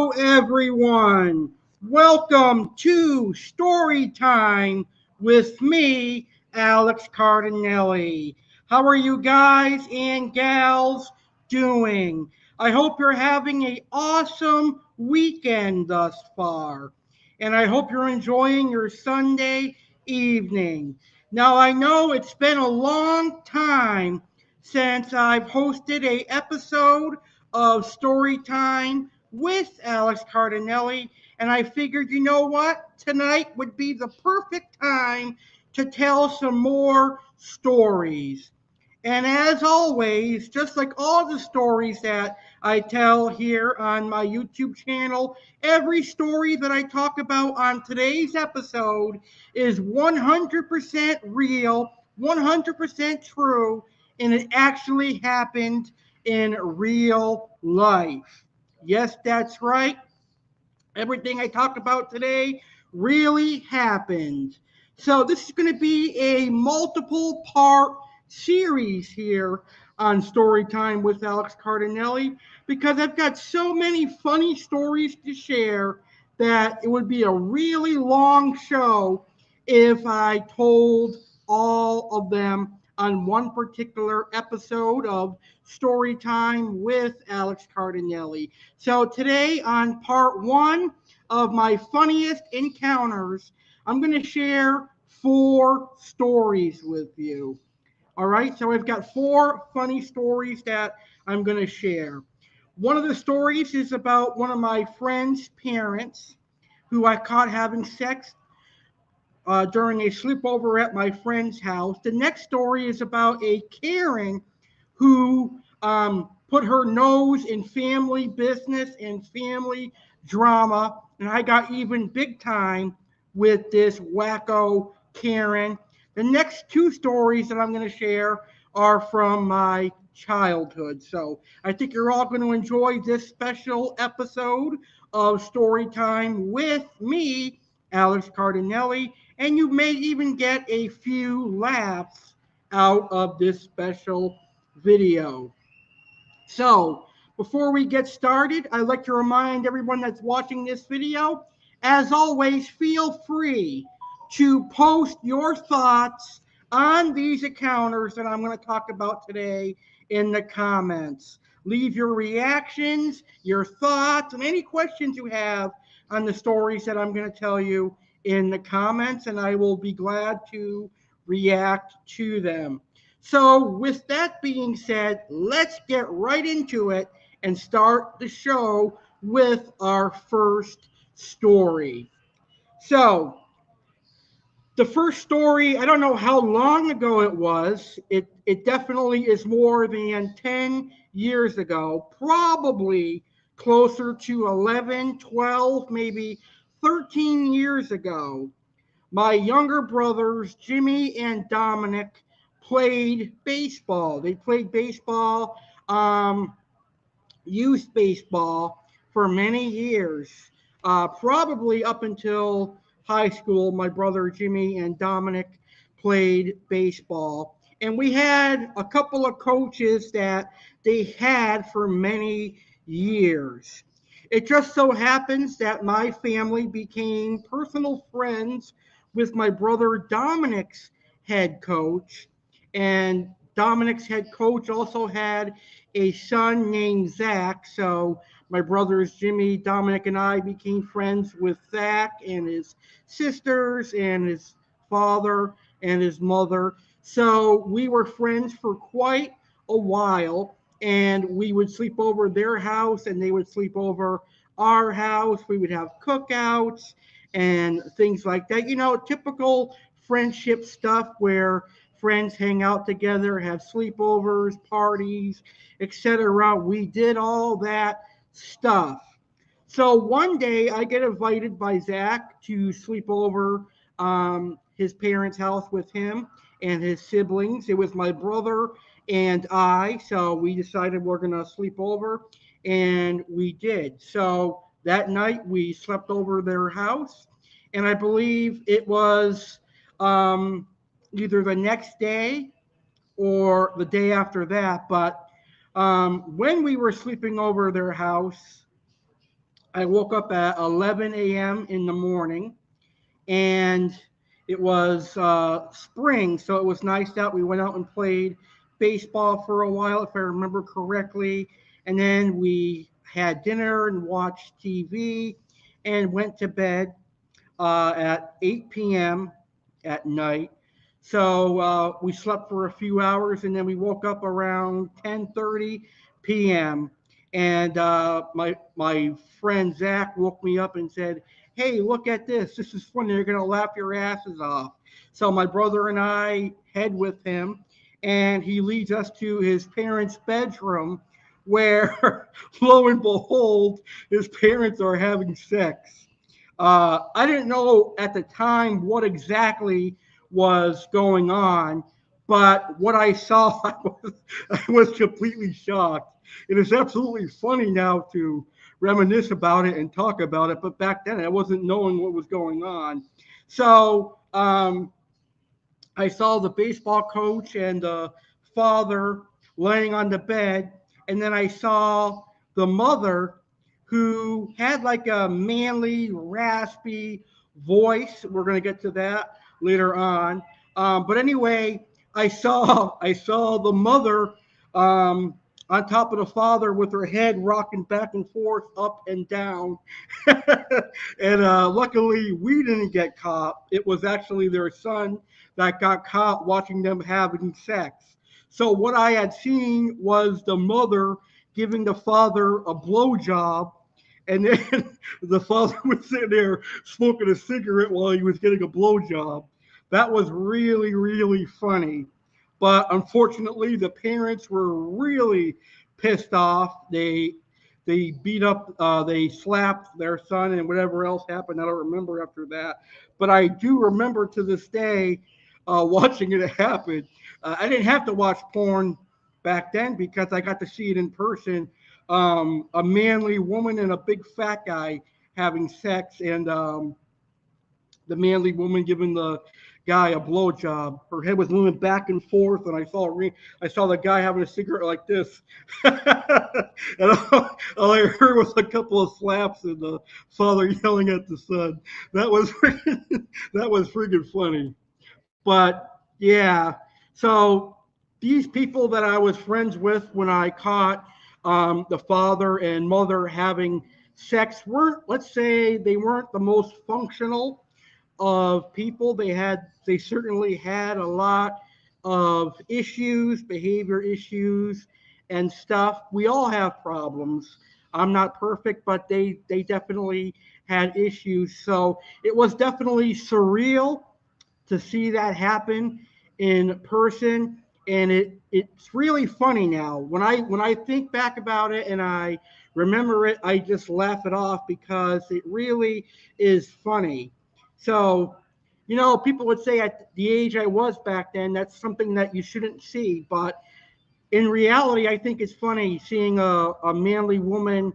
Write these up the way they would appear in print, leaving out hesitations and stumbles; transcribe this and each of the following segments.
Hello, everyone. Welcome to Story Time with me, Alex Cardinale. How are you guys and gals doing? I hope you're having an awesome weekend thus far, and I hope you're enjoying your Sunday evening. Now, I know it's been a long time since I've hosted a episode of Story Time with Alex Cardinale, and I figured, you know what? Tonight would be the perfect time to tell some more stories. And as always, just like all the stories that I tell here on my YouTube channel, every story that I talk about on today's episode is 100% real, 100% true, and it actually happened in real life. Yes, that's right. Everything I talk about today really happened. So this is going to be a multiple part series here on Storytime with Alex Cardinale because I've got so many funny stories to share that it would be a really long show if I told all of them on one particular episode of Storytime with Alex Cardinale. So today on part one of my funniest encounters, I'm going to share 4 stories with you. All right, so I've got 4 funny stories that I'm going to share. One of the stories is about one of my friend's parents who I caught having sex during a sleepover at my friend's house. The next story is about a Karen who put her nose in family business and family drama, and I got even big time with this wacko Karen. The next 2 stories that I'm going to share are from my childhood. So I think you're all going to enjoy this special episode of Story Time with me, Alex Cardinale, and you may even get a few laughs out of this special video. So, before we get started, I'd like to remind everyone that's watching this video, as always, feel free to post your thoughts on these encounters that I'm going to talk about today in the comments. Leave your reactions, your thoughts, and any questions you have on the stories that I'm going to tell you in the comments, and I will be glad to react to them. So, with that being said, let's get right into it and start the show with our first story. So, the first story, I don't know how long ago it was. It definitely is more than 10 years ago, probably closer to 11, 12, maybe 13 years ago. My younger brothers, Jimmy and Dominic, played baseball. They played baseball, youth baseball, for many years, probably up until high school. My brother Jimmy and Dominic played baseball. And we had a couple of coaches that they had for many years. It just so happens that my family became personal friends with my brother Dominic's head coach. And Dominic's head coach also had a son named Zach. So my brothers Jimmy, Dominic, and I became friends with Zach and his sisters and his father and his mother. So we were friends for quite a while, and we would sleep over their house and they would sleep over our house. We would have cookouts and things like that. You know, typical friendship stuff where friends hang out together, have sleepovers, parties, etc. We did all that stuff. So one day I get invited by Zach to sleep over his parents' house with him and his siblings. It was my brother and I. So we decided we're going to sleep over, and we did. So that night we slept over their house, and I believe it was either the next day or the day after that. But when we were sleeping over their house, I woke up at 11 a.m. in the morning, and it was spring, so it was nice out. We went out and played baseball for a while, if I remember correctly, and then we had dinner and watched TV and went to bed at 8 p.m. at night. So we slept for a few hours, and then we woke up around 10:30 p.m. And my friend Zach woke me up and said, "Hey, look at this! This is funny. You're gonna laugh your asses off." So my brother and I head with him, and he leads us to his parents' bedroom, where lo and behold, his parents are having sex. I didn't know at the time what exactly was going on, but what I saw, I was completely shocked. It is absolutely funny now to reminisce about it and talk about it, but back then I wasn't knowing what was going on. So I saw the baseball coach and the father laying on the bed, and then I saw the mother who had like a manly, raspy voice. We're gonna get to that later on. But anyway, I saw the mother um, on top of the father with her head rocking back and forth, up and down. And luckily, we didn't get caught. It was actually their son that got caught watching them having sex. So what I had seen was the mother giving the father a blowjob, and then the father was sitting there smoking a cigarette while he was getting a blowjob. That was really, really funny. But unfortunately, the parents were really pissed off. They beat up, they slapped their son, and whatever else happened, I don't remember after that. But I do remember to this day watching it happen. I didn't have to watch porn back then because I got to see it in person. A manly woman and a big fat guy having sex, and the manly woman giving the guy a blowjob. Her head was moving back and forth, and I saw the guy having a cigarette like this, and all I heard was a couple of slaps and the father yelling at the son. That was that was freaking funny. But yeah, so these people that I was friends with when I caught the father and mother having sex weren't, let's say, they weren't the most functional of people. They certainly had a lot of issues, behavior issues, and stuff. We all have problems. I'm not perfect, but they definitely had issues. So it was definitely surreal to see that happen in person, and it's really funny now when I think back about it and I remember it. I just laugh it off because it really is funny. So people would say at the age I was back then, that's something that you shouldn't see, but in reality, I think it's funny seeing a manly woman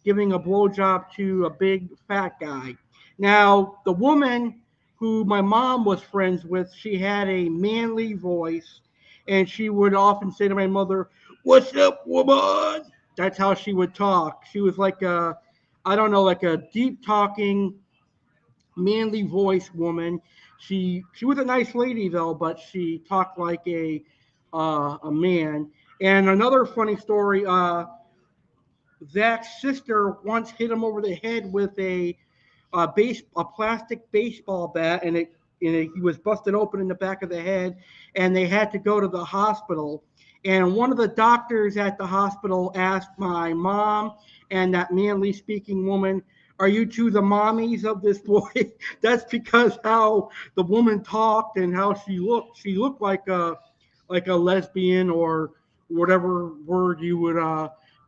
giving a blowjob to a big fat guy. Now, the woman who my mom was friends with, she had a manly voice, and she would often say to my mother, "What's up, woman?" That's how she would talk. She was like I don't know, like a deep talking, manly voice woman. She was a nice lady though, but she talked like a man. And another funny story, Zach's sister once hit him over the head with a plastic baseball bat, and he was busted open in the back of the head, and they had to go to the hospital. And one of the doctors at the hospital asked my mom and that manly speaking woman, "Are you two the mommies of this boy?" That's because how the woman talked and how she looked. She looked like a lesbian or whatever word you would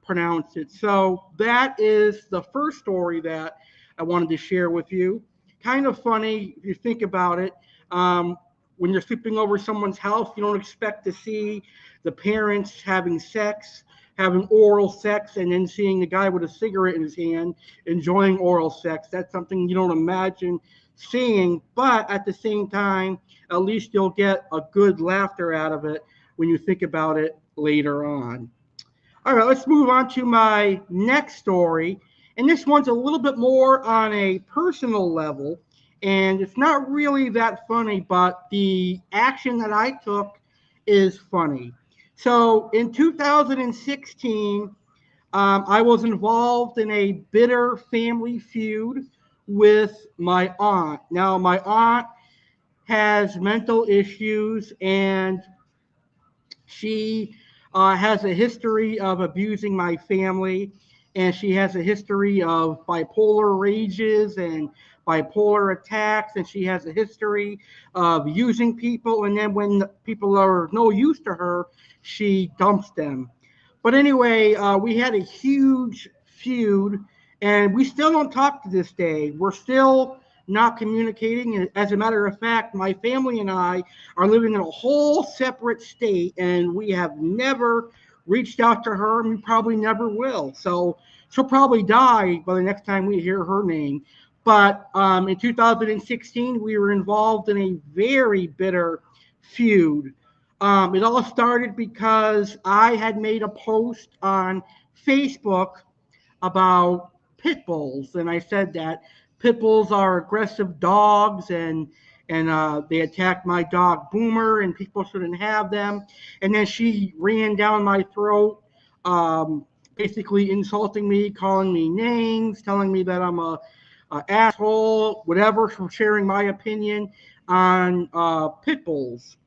pronounce it. So that is the first story that I wanted to share with you. Kind of funny if you think about it. When you're sleeping over someone's house, you don't expect to see the parents having sex, having oral sex, and then seeing the guy with a cigarette in his hand enjoying oral sex. That's something you don't imagine seeing, but at the same time, at least you'll get a good laughter out of it when you think about it later on. All right, let's move on to my next story. And this one's a little bit more on a personal level. And it's not really that funny, but the action that I took is funny. So in 2016, I was involved in a bitter family feud with my aunt. Now, my aunt has mental issues, and she has a history of abusing my family, and she has a history of bipolar rages and bipolar attacks, and she has a history of using people, and then when people are no use to her, she dumps them. But anyway, we had a huge feud, and we still don't talk to this day. We're still not communicating. As a matter of fact, my family and I are living in a whole separate state, and we have never reached out to her, and we probably never will. So she'll probably die by the next time we hear her name. But in 2016, we were involved in a very bitter feud. It all started because I had made a post on Facebook about pit bulls, and I said that pit bulls are aggressive dogs, and they attacked my dog Boomer, and people shouldn't have them. And then she ran down my throat, basically insulting me, calling me names, telling me that I'm a asshole, whatever, for sharing my opinion on pit bulls.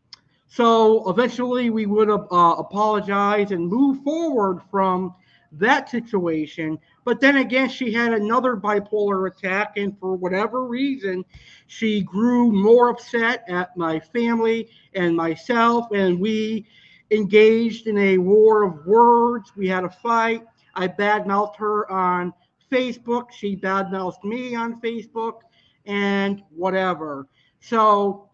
So eventually we would apologize and move forward from that situation. But then again, she had another bipolar attack, and for whatever reason, she grew more upset at my family and myself, and we engaged in a war of words. We had a fight. I badmouthed her on Facebook. She badmouthed me on Facebook, and whatever. So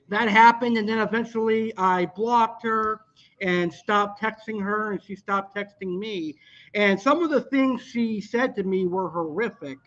that happened, and then eventually I blocked her and stopped texting her, and she stopped texting me. And some of the things she said to me were horrific.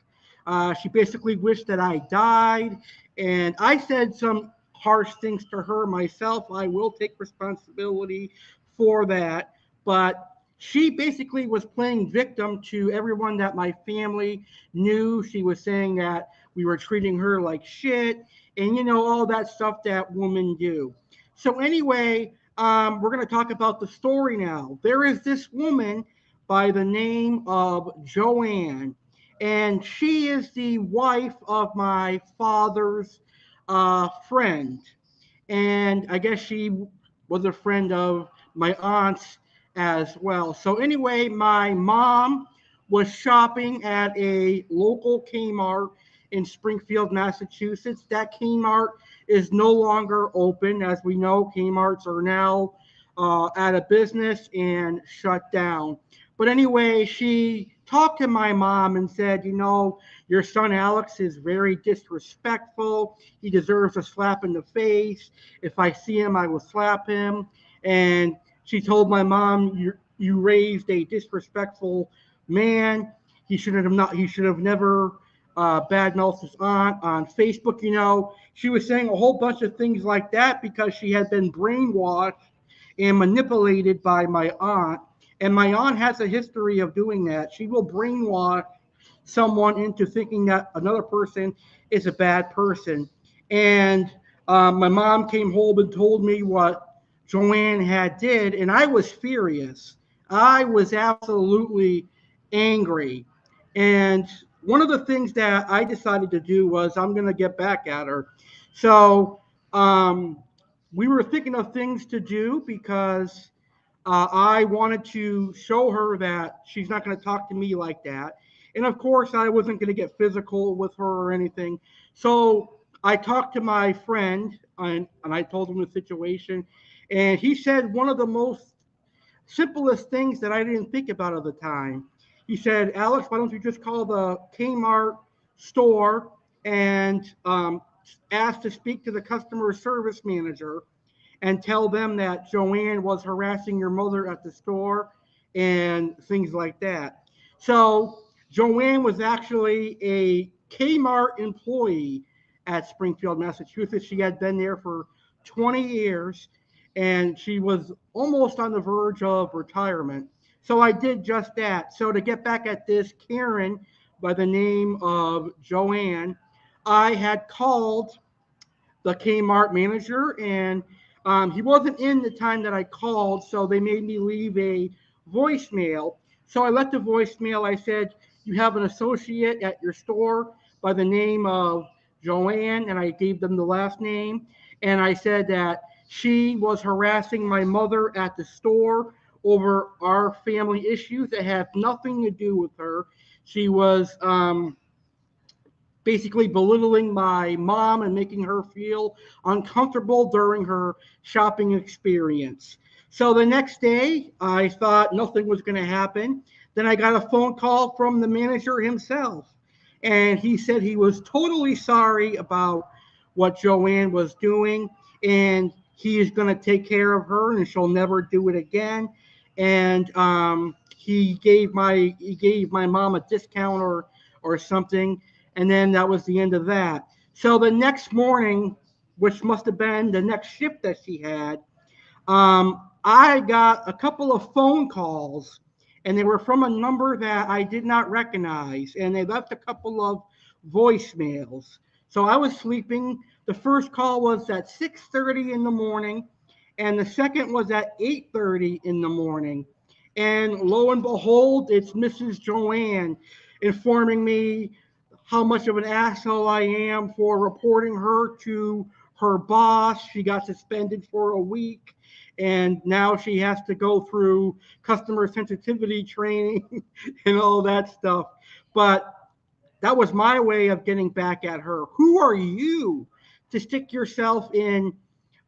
She basically wished that I died, and I said some harsh things to her myself. I will take responsibility for that. But she basically was playing victim to everyone that my family knew. She was saying that we were treating her like shit, and all that stuff that women do. So anyway, we're going to talk about the story now. There is this woman by the name of Joanne, and she is the wife of my father's friend, and I guess she was a friend of my aunt's as well. So anyway, my mom was shopping at a local Kmart in Springfield, Massachusetts. That Kmart is no longer open. As we know, Kmarts are now out of business and shut down. But anyway, she talked to my mom and said, your son Alex is very disrespectful. He deserves a slap in the face. If I see him, I will slap him. And she told my mom, you raised a disrespectful man. He should have never badmouthed his aunt on Facebook. She was saying a whole bunch of things like that because she had been brainwashed and manipulated by my aunt. And my aunt has a history of doing that. She will brainwash someone into thinking that another person is a bad person. And my mom came home and told me what Joanne had did, and I was furious. I was absolutely angry. And one of the things that I decided to do was I'm going to get back at her. So we were thinking of things to do because I wanted to show her that she's not going to talk to me like that. And of course, I wasn't going to get physical with her or anything. So I talked to my friend, and I told him the situation. And he said one of the most simplest things that I didn't think about at the time. He said, Alex, why don't you just call the Kmart store and ask to speak to the customer service manager and tell them that Joanne was harassing your mother at the store and things like that. So Joanne was actually a Kmart employee at Springfield, Massachusetts. She had been there for 20 years, and she was almost on the verge of retirement. So I did just that. So to get back at this Karen by the name of Joanne, I had called the Kmart manager, and he wasn't in the time that I called, so they made me leave a voicemail. So I left a voicemail. I said, "You have an associate at your store by the name of Joanne," and I gave them the last name. And I said that she was harassing my mother at the store over our family issues that had nothing to do with her. She was basically belittling my mom and making her feel uncomfortable during her shopping experience. So the next day, I thought nothing was going to happen. Then I got a phone call from the manager himself, and he said he was totally sorry about what Joanne was doing, and he is going to take care of her, and she'll never do it again. And he gave my mom a discount or something, and then that was the end of that. So the next morning, which must have been the next shift that she had, I got a couple of phone calls, and they were from a number that I did not recognize, and they left a couple of voicemails. So I was sleeping. The first call was at 6:30 in the morning, and the second was at 8:30 in the morning. And lo and behold, it's Mrs. Joanne informing me how much of an asshole I am for reporting her to her boss. She got suspended for a week, and now she has to go through customer sensitivity training and all that stuff. But that was my way of getting back at her. Who are you to stick yourself in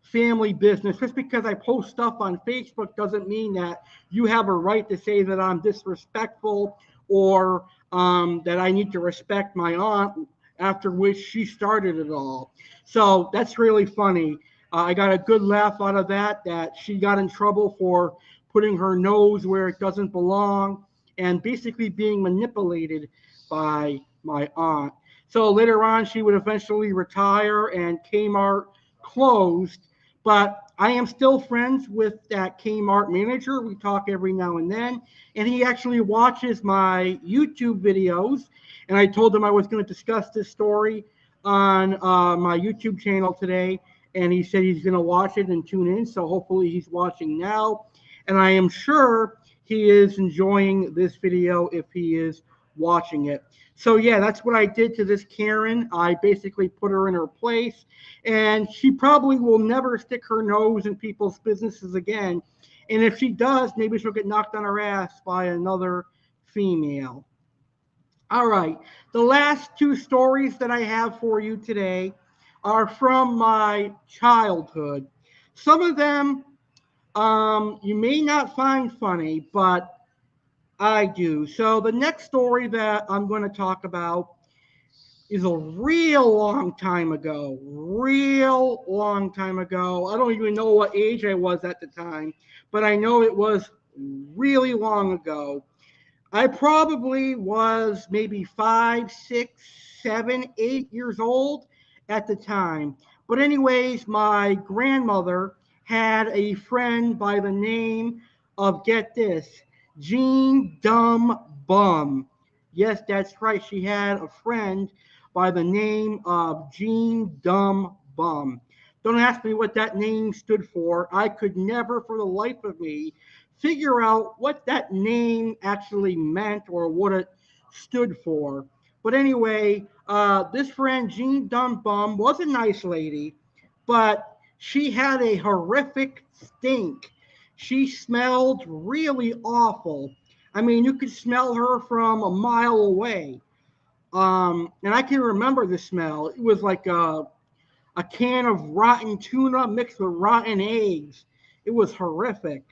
family business? Just because I post stuff on Facebook doesn't mean that you have a right to say that I'm disrespectful, or that I need to respect my aunt, after which she started it all. So that's really funny. I got a good laugh out of that, that she got in trouble for putting her nose where it doesn't belong and basically being manipulated by my aunt. So later on, she would eventually retire and Kmart closed, but I am still friends with that Kmart manager. We talk every now and then, and he actually watches my YouTube videos. And I told him I was going to discuss this story on my YouTube channel today, and he said he's going to watch it and tune in. So hopefully he's watching now, and I am sure he is enjoying this video if he is watching it. So yeah, that's what I did to this Karen. I basically put her in her place, and she probably will never stick her nose in people's businesses again. And if she does, maybe she'll get knocked on her ass by another female. All right, the last two stories that I have for you today are from my childhood. Some of them you may not find funny, but I do. So the next story that I'm going to talk about is a real long time ago. Real long time ago. I don't even know what age I was at the time, but I know it was really long ago. I probably was maybe 5, 6, 7, 8 years old at the time. But, anyways, my grandmother had a friend by the name of, get this, Jean Dumb Bum. Yes, that's right. She had a friend by the name of Jean Dumb Bum. Don't ask me what that name stood for. I could never, for the life of me, figure out what that name actually meant or what it stood for. But anyway, this friend, Jean Dumb Bum, was a nice lady, but she had a horrific stink. She smelled really awful. I mean, you could smell her from a mile away. And I can remember the smell. It was like a can of rotten tuna mixed with rotten eggs. It was horrific.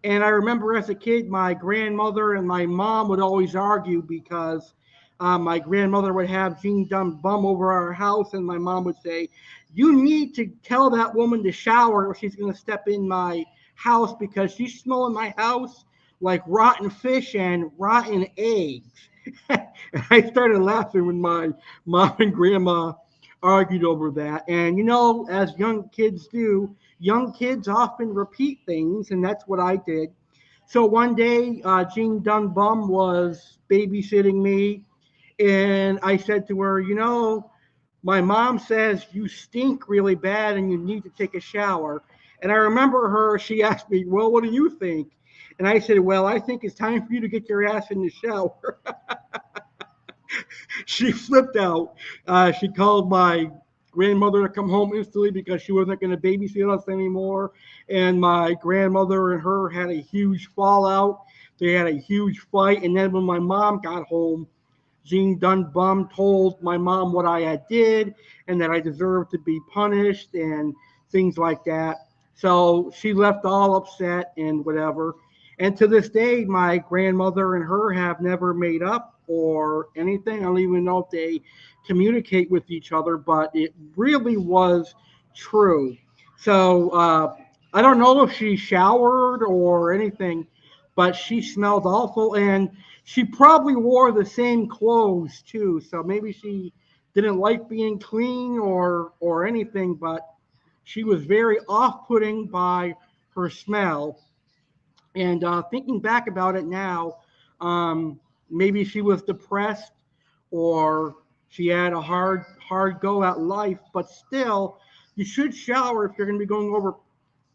And I remember as a kid, my grandmother and my mom would always argue because my grandmother would have Jean Dumb Bum over our house, and my mom would say, "You need to tell that woman to shower or she's going to step in my house because she's smelling my house like rotten fish and rotten eggs." I started laughing when my mom and grandma argued over that. And as young kids do, young kids often repeat things, and that's what I did. So one day, Jean Dunbum was babysitting me, and I said to her, you know, my mom says you stink really bad and you need to take a shower. And I remember her, she asked me, well, what do you think? And I said, well, I think it's time for you to get your ass in the shower. She flipped out. She called my grandmother to come home instantly because she wasn't going to babysit us anymore. And my grandmother and her had a huge fallout. They had a huge fight. And then when my mom got home, Jean Dunbum told my mom what I had did and that I deserved to be punished and things like that. So she left all upset and whatever. And to this day, my grandmother and her have never made up or anything. I don't even know if they communicate with each other, but it really was true. So I don't know if she showered or anything, but she smelled awful. And she probably wore the same clothes too, so maybe she didn't like being clean or anything, but she was very off-putting by her smell. And thinking back about it now, maybe she was depressed or she had a hard go at life, but still, you should shower if you're going to be going over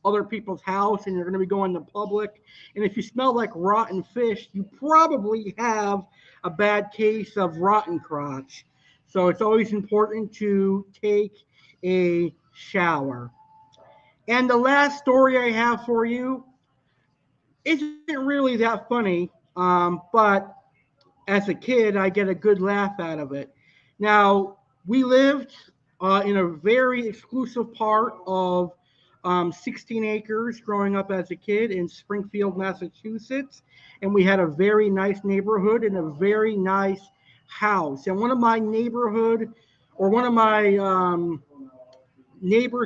other people's house and you're going to be going to public. And if you smell like rotten fish, you probably have a bad case of rotten crotch. So it's always important to take a shower. And the last story I have for you isn't really that funny, but as a kid, I get a good laugh out of it. Now, we lived in a very exclusive part of 16 acres growing up as a kid in Springfield, Massachusetts. And we had a very nice neighborhood and a very nice house. And one of my neighbors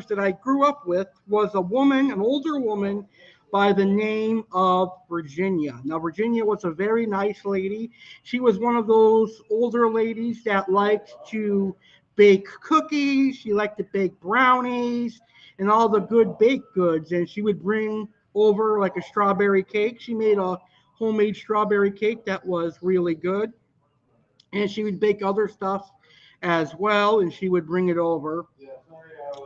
that I grew up with was a woman, an older woman by the name of Virginia. Now, Virginia was a very nice lady. She was one of those older ladies that liked to bake cookies, she liked to bake brownies, and all the good baked goods. And she would bring over like a strawberry cake. She made a homemade strawberry cake that was really good. And she would bake other stuff as well, and she would bring it over.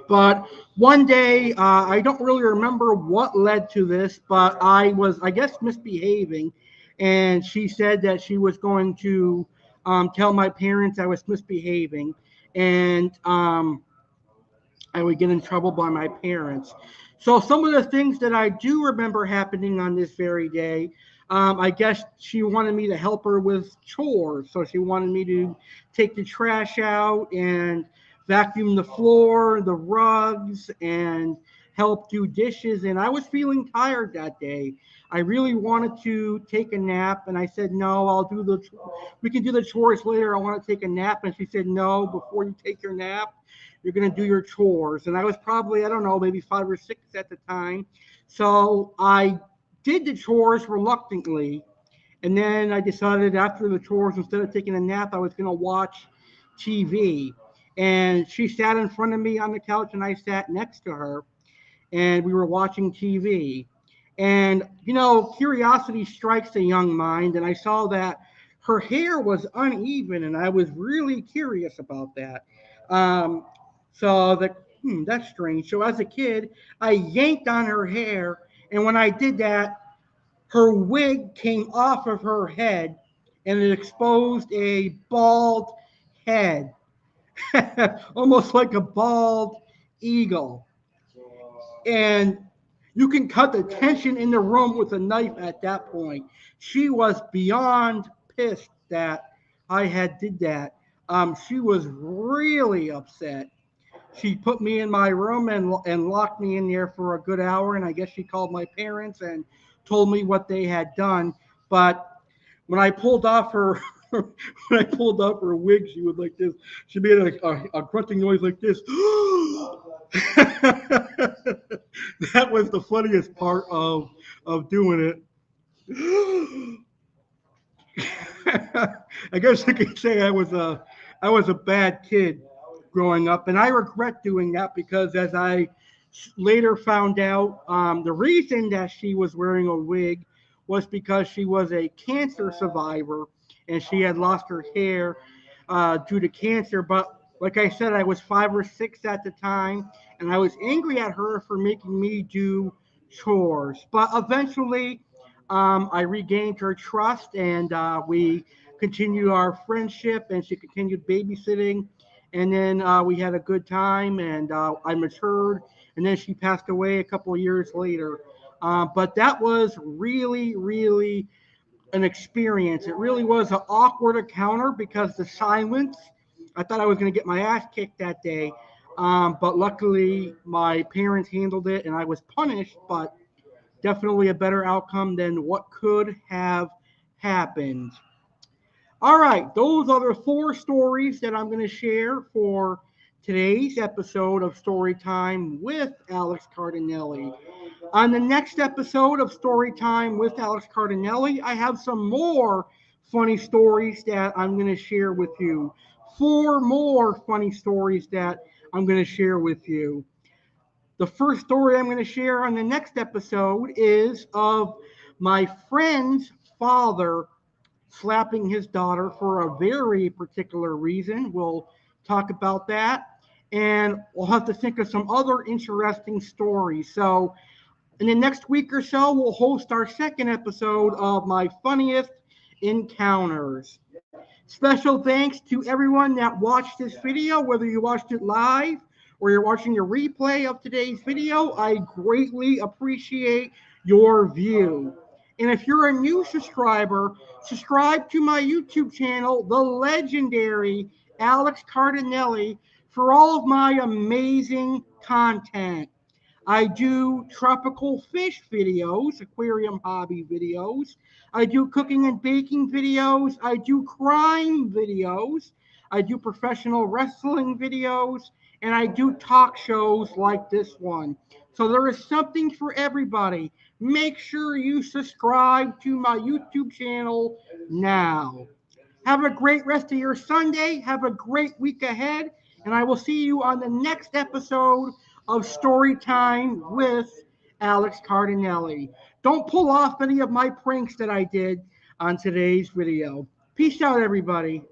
But one day, I don't really remember what led to this, but I was, I guess, misbehaving. And she said that she was going to tell my parents I was misbehaving. And I would get in trouble by my parents. So some of the things that I do remember happening on this very day, I guess she wanted me to help her with chores. So she wanted me to take the trash out and vacuum the floor, the rugs, and help do dishes. And I was feeling tired that day. I really wanted to take a nap, and I said, no, we can do the chores later. I want to take a nap. And she said, no, before you take your nap, you're going to do your chores. And I was probably, I don't know, maybe 5 or 6 at the time. So I did the chores reluctantly. And then I decided after the chores, instead of taking a nap, I was going to watch TV. And she sat in front of me on the couch, and I sat next to her, and we were watching TV. And, you know, curiosity strikes a young mind, and I saw that her hair was uneven, and I was really curious about that. Um, that's strange. So as a kid, I yanked on her hair, and when I did that, her wig came off of her head, and it exposed a bald head, almost like a bald eagle. And you can cut the tension in the room with a knife at that point. She was beyond pissed that I had did that. She was really upset. She put me in my room and locked me in there for a good hour. And I guess she called my parents and told me what they had done. But when I pulled off her when I pulled off her wig, she was like this. She made a grunting noise like this. That was the funniest part of doing it. I guess I could say I was a bad kid growing up, and I regret doing that because as I later found out, the reason that she was wearing a wig was because she was a cancer survivor and she had lost her hair due to cancer. But like I said, I was 5 or 6 at the time, and I was angry at her for making me do chores. But eventually, I regained her trust, and we continued our friendship, and she continued babysitting. And then we had a good time, and I matured, and then she passed away a couple of years later. But that was really, really an experience. It really was an awkward encounter because the silence. I thought I was going to get my ass kicked that day, but luckily my parents handled it and I was punished. But definitely a better outcome than what could have happened. All right, those are the 4 stories that I'm going to share for today's episode of Storytime with Alex Cardinale. On the next episode of Storytime with Alex Cardinale, I have some more funny stories that I'm going to share with you. 4 more funny stories that I'm going to share with you. The first story I'm going to share on the next episode is of my friend's father slapping his daughter for a very particular reason. We'll talk about that. And we'll have to think of some other interesting stories. So, in the next week or so, we'll host our second episode of my funniest encounters. Special thanks to everyone that watched this video, whether you watched it live or you're watching a replay of today's video. I greatly appreciate your view. And if you're a new subscriber, subscribe to my YouTube channel, the legendary Alex Cardinale, for all of my amazing content. I do tropical fish videos, aquarium hobby videos. I do cooking and baking videos. I do crime videos. I do professional wrestling videos. And I do talk shows like this one. So there is something for everybody. Make sure you subscribe to my YouTube channel now. Have a great rest of your Sunday. Have a great week ahead. And I will see you on the next episode of Storytime with Alex Cardinale. Don't pull off any of my pranks that I did on today's video. Peace out, everybody.